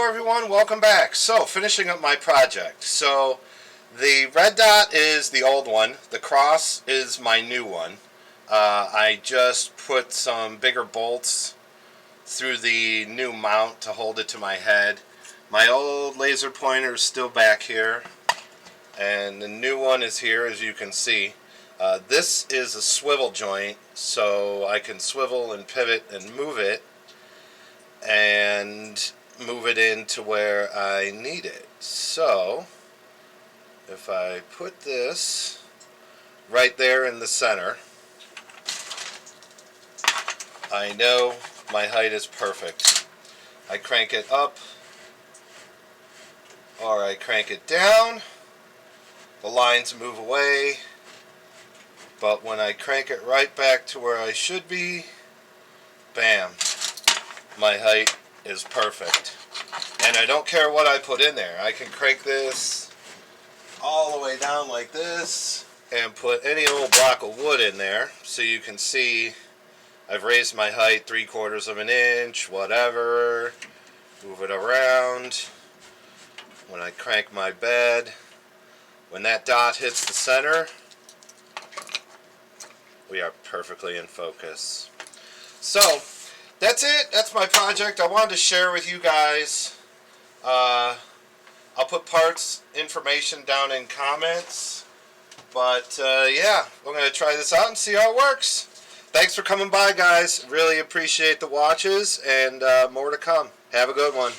everyone, welcome back. So finishing up my project. So the red dot is the old one, the cross is my new one. I just put some bigger bolts through the new mount to hold it to my head. My old laser pointer is still back here, and the new one is here, as you can see. This is a swivel joint, so I can swivel and pivot and move it into where I need it. So if I put this right there in the center, I know my height is perfect. I crank it up or I crank it down, the lines move away, but when I crank it right back to where I should be, bam, my height is perfect. And I don't care what I put in there. I can crank this all the way down like this and put any old block of wood in there, so you can see I've raised my height 3/4 of an inch, whatever. Move it around. When I crank my bed, when that dot hits the center, we are perfectly in focus. So that's it. That's my project. I wanted to share with you guys. I'll put parts information down in comments. But yeah, we're going to try this out and see how it works. Thanks for coming by, guys. Really appreciate the watches, and more to come. Have a good one.